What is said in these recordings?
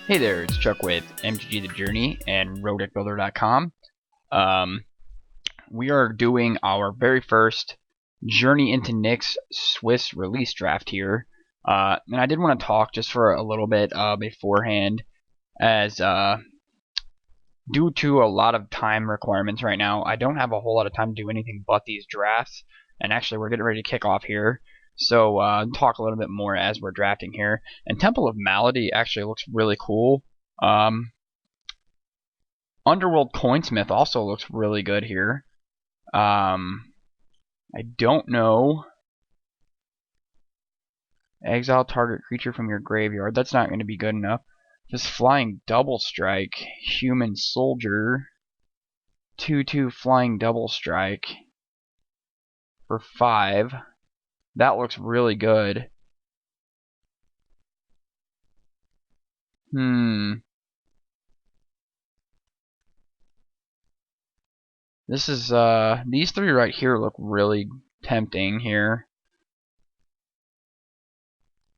Hey there, it's Chuck with MTG The Journey and RodeckBuilder.com. We are doing our very first Journey into Nyx Swiss release draft here. And I did want to talk just for a little bit beforehand, as due to a lot of time requirements right now, I don't have a whole lot of time to do anything but these drafts. And actually, we're getting ready to kick off here. So talk a little bit more as we're drafting here. And Temple of Malady actually looks really cool. Underworld Coinsmith also looks really good here. I don't know. Exile target creature from your graveyard. That's not going to be good enough. This flying double strike. Human soldier. 2/2 flying double strike. For 5. That looks really good. This is, these three right here look really tempting here.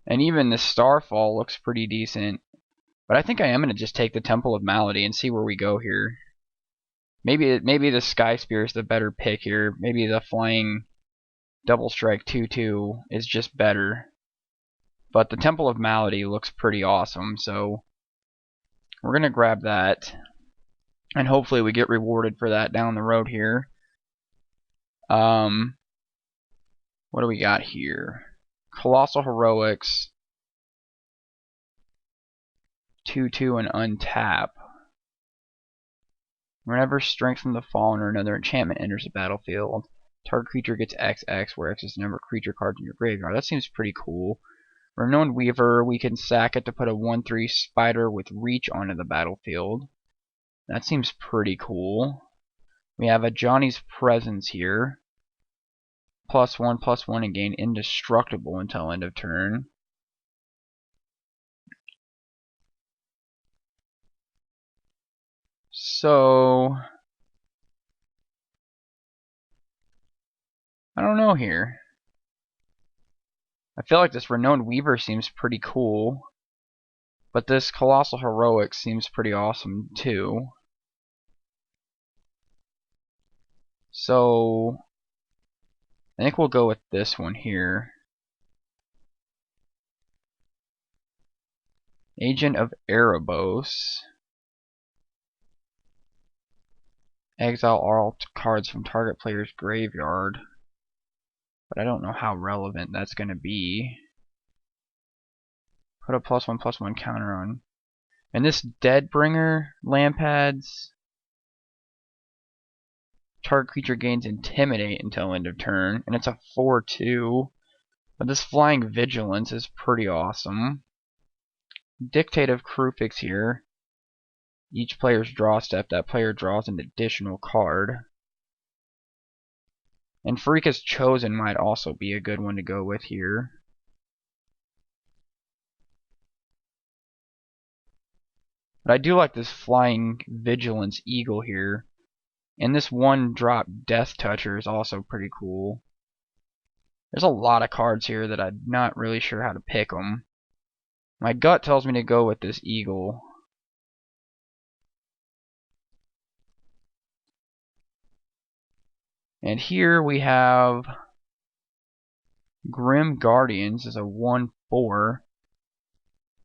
And even the Starfall looks pretty decent. But I think I am going to just take the Temple of Malady and see where we go here. Maybe the Sky Spear is the better pick here. Maybe the flying double strike 2/2 is just better. But the Temple of Malady looks pretty awesome, so we're going to grab that. And hopefully we get rewarded for that down the road here. What do we got here? Colossal Heroics. 2/2 and untap. Whenever Strength from the Fallen or another enchantment enters the battlefield, target creature gets XX, where X is the number of creature cards in your graveyard. That seems pretty cool. Renowned Weaver, we can sack it to put a 1/3 spider with reach onto the battlefield. That seems pretty cool. We have a Johnny's Presence here. +1/+1 and gain indestructible until end of turn. So I don't know here. I feel like this Renowned Weaver seems pretty cool, but this Colossal Heroic seems pretty awesome too. So I think we'll go with this one here. Agent of Erebos. Exile all cards from target player's graveyard. But I don't know how relevant that's going to be. Put a +1/+1 counter on. And this Deadbringer Lampads. Target creature gains Intimidate until end of turn. And it's a 4/2. But this Flying Vigilance is pretty awesome. Dictate of Krufix here. Each player's draw step, that player draws an additional card. And Pharika's Chosen might also be a good one to go with here. But I do like this Flying Vigilance Eagle here. And this 1-drop Death Toucher is also pretty cool. There's a lot of cards here that I'm not really sure how to pick them. My gut tells me to go with this Eagle. And here we have Grim Guardians is a 1/4.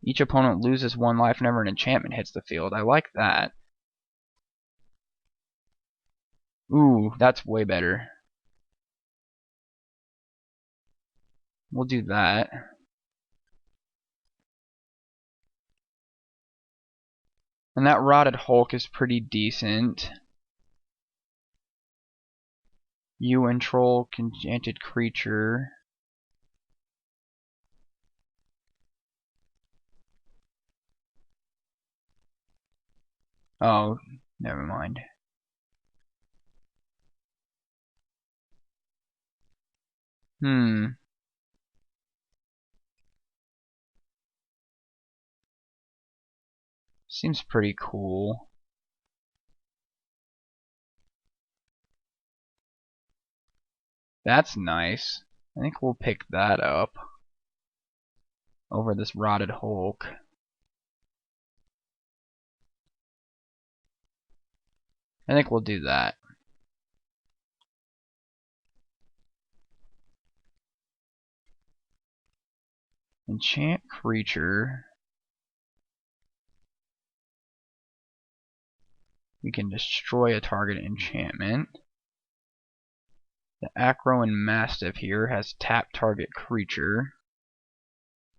Each opponent loses 1 life whenever an enchantment hits the field. I like that. Ooh, that's way better. We'll do that. And that Rotted Hulk is pretty decent. UN Troll, Enchanted Creature. Oh, never mind. Seems pretty cool. That's nice. I think we'll pick that up over this Rotted Hulk. I think we'll do that. Enchant creature. We can destroy a target enchantment. The Acroan Mastiff here has tap target creature.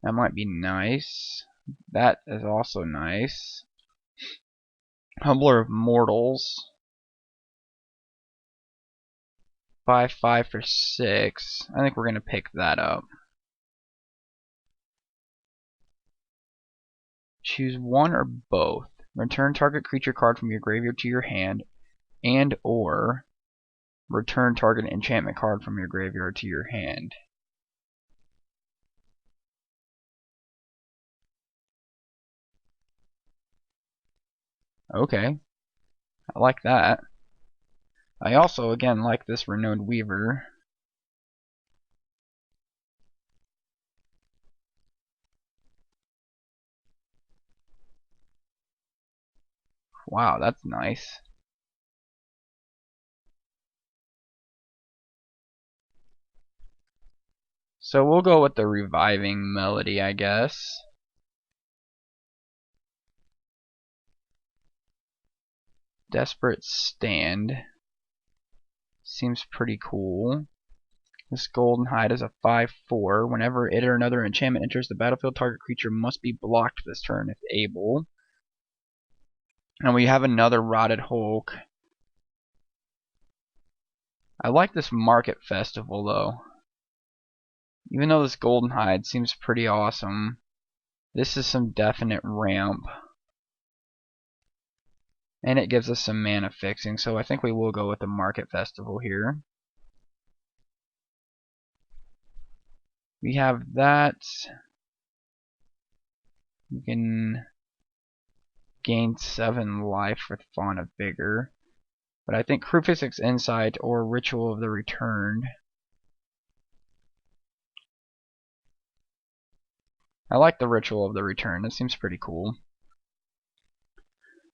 That might be nice. That is also nice. Humbler of Mortals. 5/5 for 6. I think we're going to pick that up. Choose one or both. Return target creature card from your graveyard to your hand, and or return target enchantment card from your graveyard to your hand. Okay, I like that. I also, again, like this Renowned Weaver. Wow, that's nice. So we'll go with the Reviving Melody, I guess. Desperate Stand. Seems pretty cool. This Golden Hide is a 5/4. Whenever it or another enchantment enters the battlefield, target creature must be blocked this turn if able. And we have another Rotted Hulk. I like this Market Festival though. Even though this Golden Hide seems pretty awesome, this is some definite ramp. And it gives us some mana fixing, so I think we will go with the Market Festival here. We have that. We can gain 7 life with Fawn of Vigor. But I think Crew Physics Insight or Ritual of the Returned. I like the Ritual of the Return. That seems pretty cool.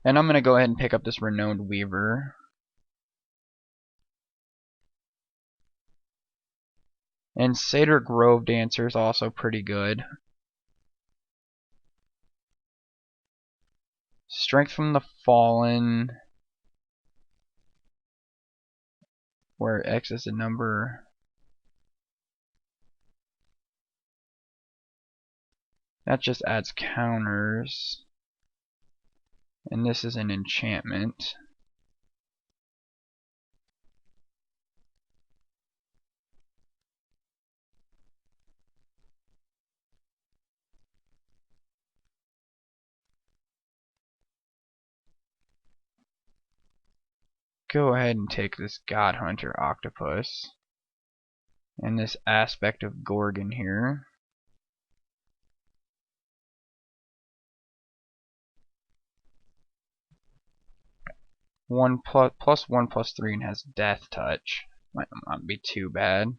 And I'm going to go ahead and pick up this Renowned Weaver. And Satyr Grove Dancer is also pretty good. Strength from the Fallen, where X is a number. That just adds counters. And this is an enchantment. Go ahead and take this God Hunter Octopus. And this Aspect of Gorgon here. +1/+3 and has Death Touch. Might not be too bad.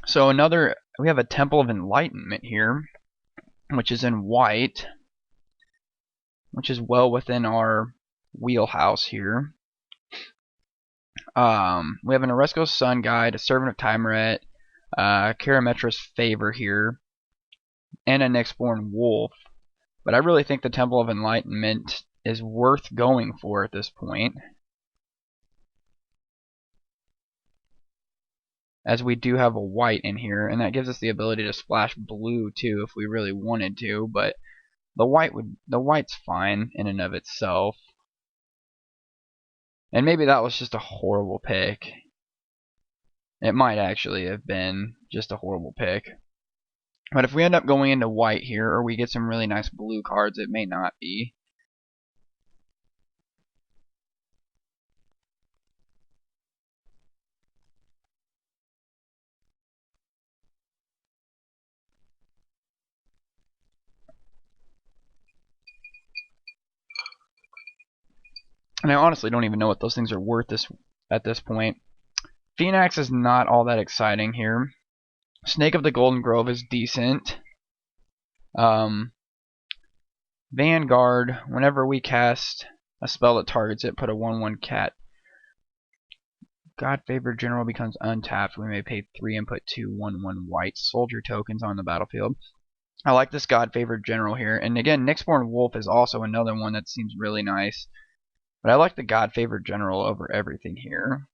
So we have a Temple of Enlightenment here, which is in white, which is well within our wheelhouse here. We have an Oresco Sun Guide, a Servant of Timuret, Karametra's Favor here, and a Nyxborn Wolf. But I really think the Temple of Enlightenment is worth going for at this point, as we do have a white in here, and that gives us the ability to splash blue too if we really wanted to, but the white's fine in and of itself. And maybe that was just a horrible pick. It might actually have been just a horrible pick. But if we end up going into white here, or we get some really nice blue cards, it may not be. And I honestly don't even know what those things are worth at this point. Phoenix is not all that exciting here. Snake of the Golden Grove is decent. Vanguard, whenever we cast a spell that targets it, put a 1/1 cat. God-favored general becomes untapped. We may pay 3 and put 2 1/1 white soldier tokens on the battlefield. I like this God-favored general here. And again, Nyxborn Wolf is also another one that seems really nice. But I like the God-favored general over everything here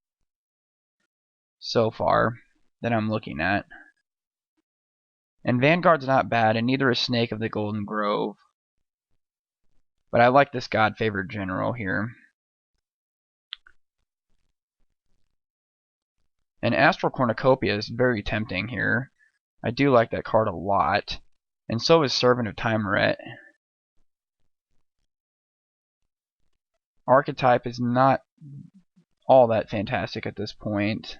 so far that I'm looking at. And Vanguard's not bad, and neither is Snake of the Golden Grove. But I like this God-favored general here. And Astral Cornucopia is very tempting here. I do like that card a lot. And so is Servant of Timuret. Archetype is not all that fantastic at this point.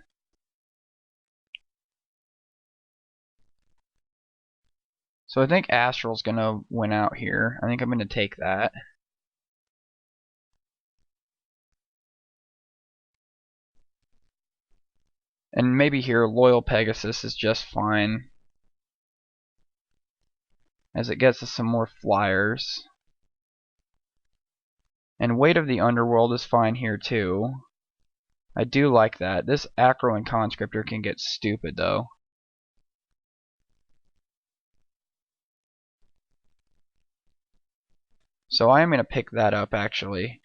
So I think Astral's going to win out here. I think I'm going to take that. And maybe here Loyal Pegasus is just fine, as it gets us some more flyers. And Weight of the Underworld is fine here too. I do like that. This Acro and Conscriptor can get stupid though. So I am going to pick that up actually,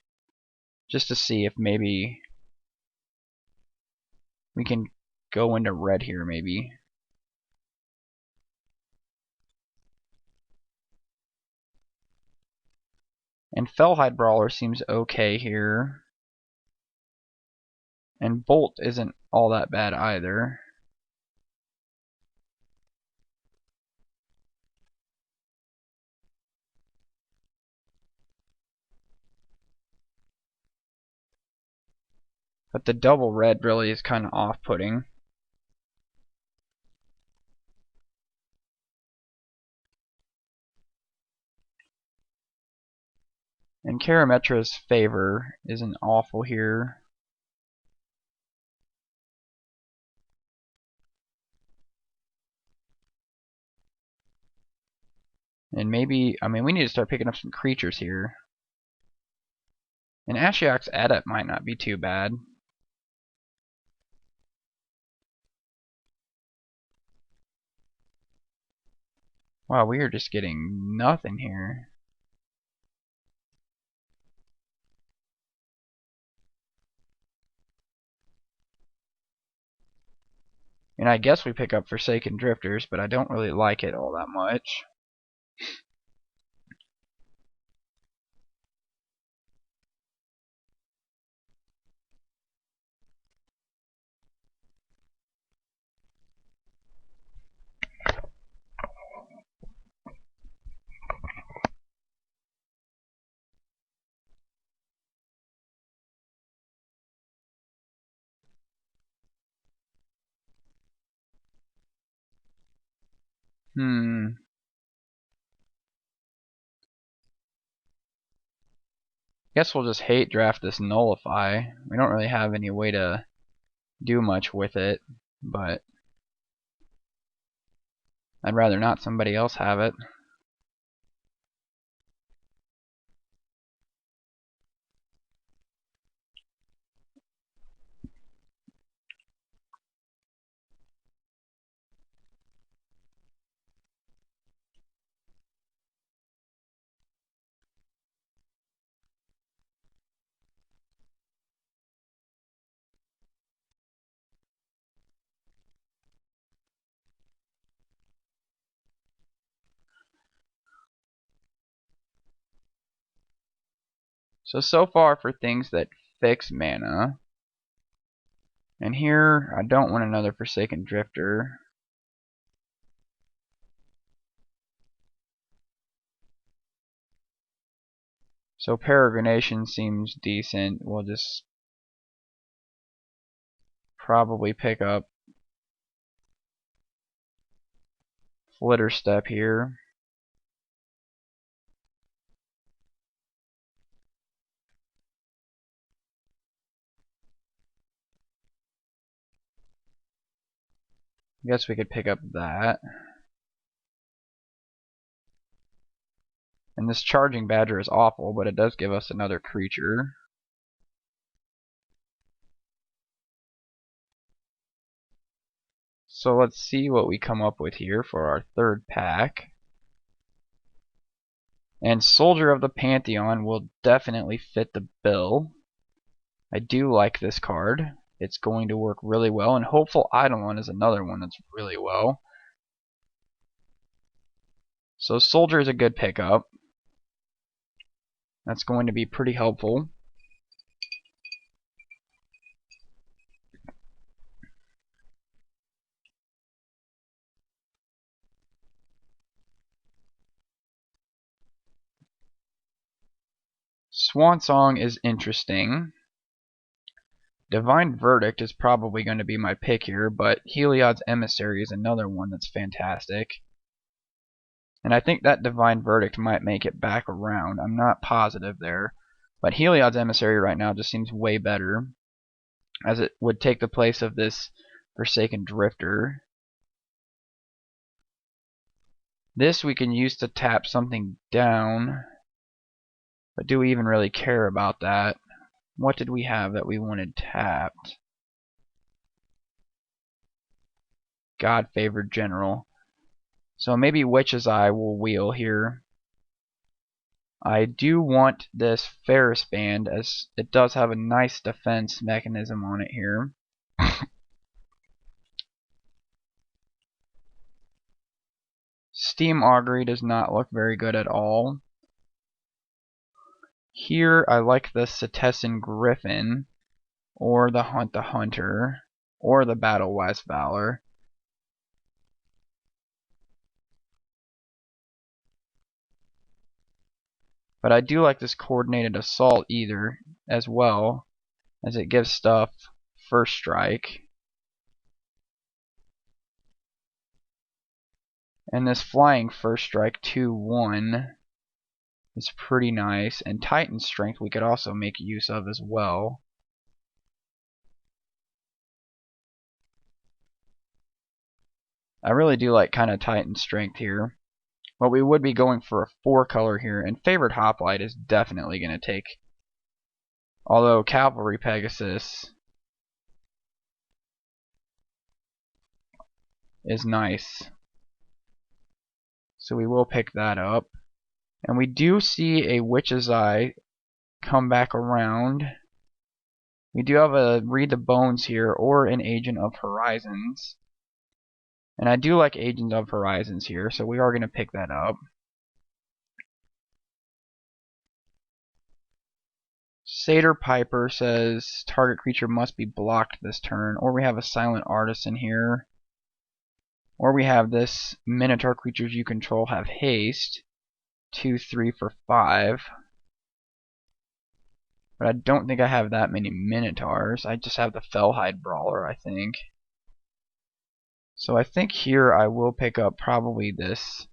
just to see if maybe we can go into red here maybe. And Fellhide Brawler seems okay here. And Bolt isn't all that bad either. But the double red really is kind of off-putting. And Karametra's Favor isn't awful here. And maybe, I mean, we need to start picking up some creatures here. And Ashiok's Adept might not be too bad. Wow, we are just getting nothing here. And I guess we pick up Forsaken Drifters, but I don't really like it all that much. Guess we'll just hate draft this Nullify. We don't really have any way to do much with it, but I'd rather not somebody else have it. So far for things that fix mana. And here, I don't want another Forsaken Drifter. So Peregrination seems decent. We'll just probably pick up Flitter Step here. I guess we could pick up that. And this charging badger is awful, but it does give us another creature. So let's see what we come up with here for our third pack. And Soldier of the Pantheon will definitely fit the bill. I do like this card. It's going to work really well. And Hopeful Eidolon is another one that's really well. So Soldier is a good pickup. That's going to be pretty helpful. Swansong is interesting. Divine Verdict is probably going to be my pick here, but Heliod's Emissary is another one that's fantastic. And I think that Divine Verdict might make it back around. I'm not positive there. But Heliod's Emissary right now just seems way better, as it would take the place of this Forsaken Drifter. This we can use to tap something down, but do we even really care about that? What did we have that we wanted tapped? God-Favored General. So maybe Witch's Eye will wheel here. I do want this Ferris Band, as it does have a nice defense mechanism on it here. Steam Augury does not look very good at all. Here I like the Setessan Griffin, or the Hunt the Hunter, or the Battle-Wise Valor. But I do like this Coordinated Assault either, as well, as it gives stuff first strike. And this Flying First Strike 2/1 is pretty nice, and Titan Strength we could also make use of as well. I really do like kind of Titan Strength here. But we would be going for a 4-color here, and Favored Hoplite is definitely going to take. Although Cavalry Pegasus is nice. So we will pick that up. And we do see a Witch's Eye come back around. We do have a Read the Bones here, or an Agent of Horizons. And I do like Agent of Horizons here, so we are going to pick that up. Satyr Piper says target creature must be blocked this turn, or we have a Silent Artisan here. Or we have this Minotaur creatures you control have haste. 2/3 for 5. But I don't think I have that many Minotaurs. I just have the Fellhide Brawler, I think. So I think here I will pick up probably this.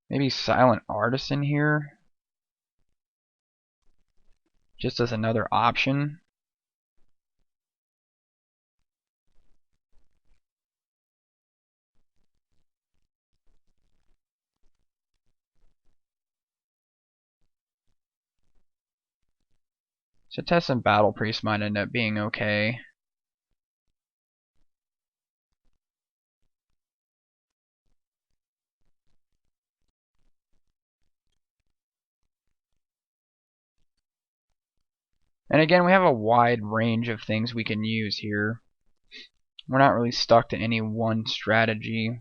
Maybe Silent Artisan here. Just as another option. Setessan Battle Priest might end up being okay. And again, we have a wide range of things we can use here. We're not really stuck to any one strategy.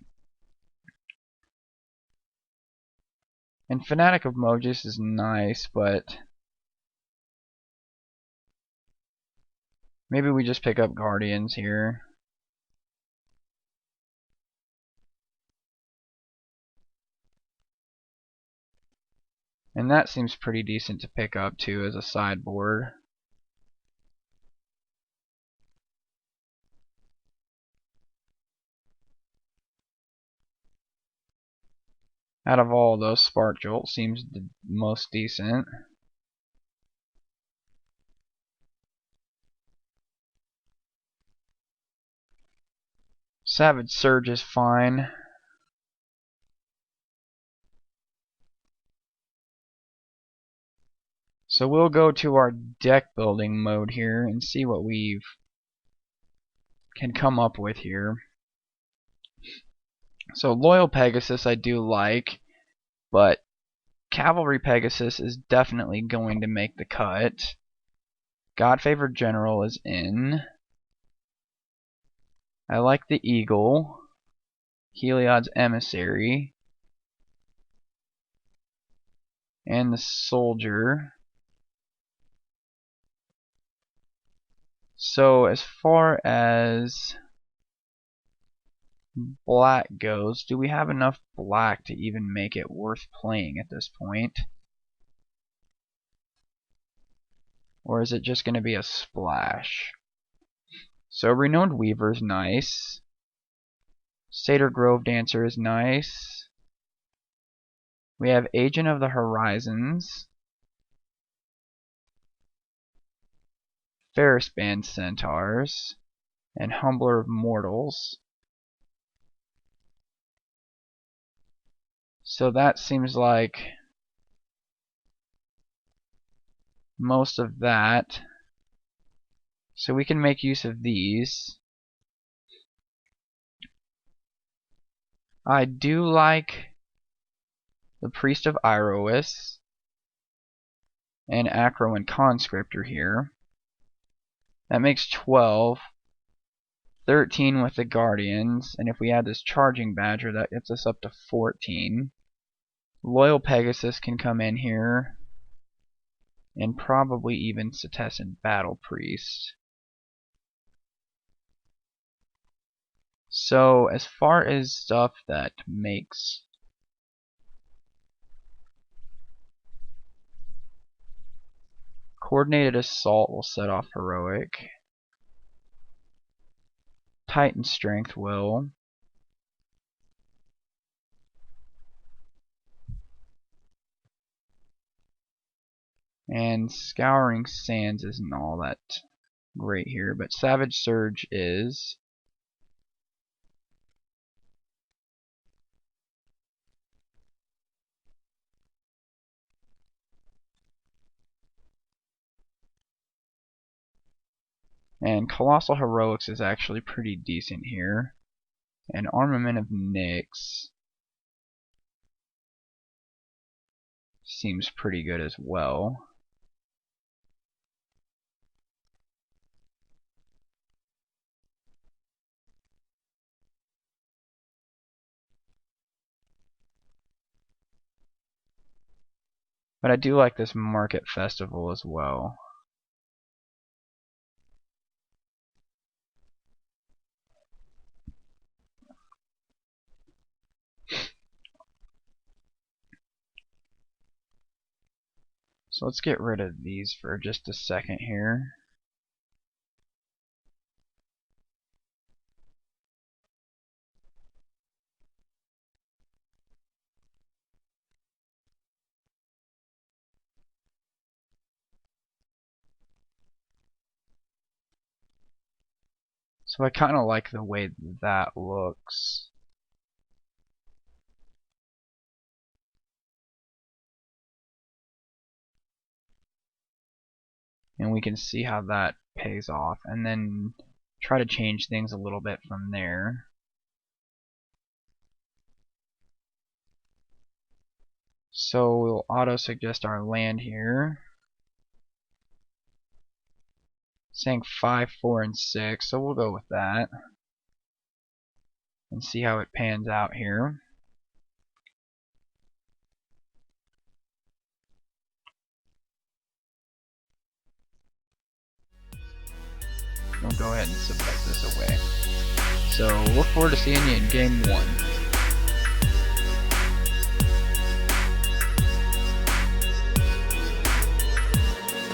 And Fanatic of Mojus is nice, but maybe we just pick up Guardians here. And that seems pretty decent to pick up too as a sideboard. Out of all those, Spark Jolt seems the most decent. Savage Surge is fine. So we'll go to our deck building mode here and see what we can come up with here. So Loyal Pegasus I do like, but Cavalry Pegasus is definitely going to make the cut. God-Favored General is in. I like the Eagle. Heliod's Emissary. And the Soldier. So as far as black goes, do we have enough black to even make it worth playing at this point? Or is it just going to be a splash? So Renowned Weaver is nice. Satyr Grove Dancer is nice. We have Agent of the Horizons. Ferris Band Centaurs. And Humbler of Mortals. So that seems like most of that. So we can make use of these. I do like the Priest of Irois and Acro and Conscriptor here. That makes 12. 13 with the Guardians, and if we add this Charging Badger, that gets us up to 14. Loyal Pegasus can come in here, and probably even Setessan Battle Priest. So as far as stuff that makes Coordinated Assault will set off Heroic. Titan Strength will. And Scouring Sands isn't all that great here, but Savage Surge is. And Colossal Heroics is actually pretty decent here. And Armament of Nyx seems pretty good as well. But I do like this Market Festival as well. So let's get rid of these for just a second here. So I kind of like the way that looks. And we can see how that pays off, and then try to change things a little bit from there. So we'll auto suggest our land here, saying 5, 4, and 6, so we'll go with that and see how it pans out here. We'll go ahead and submit this away. So look forward to seeing you in game 1.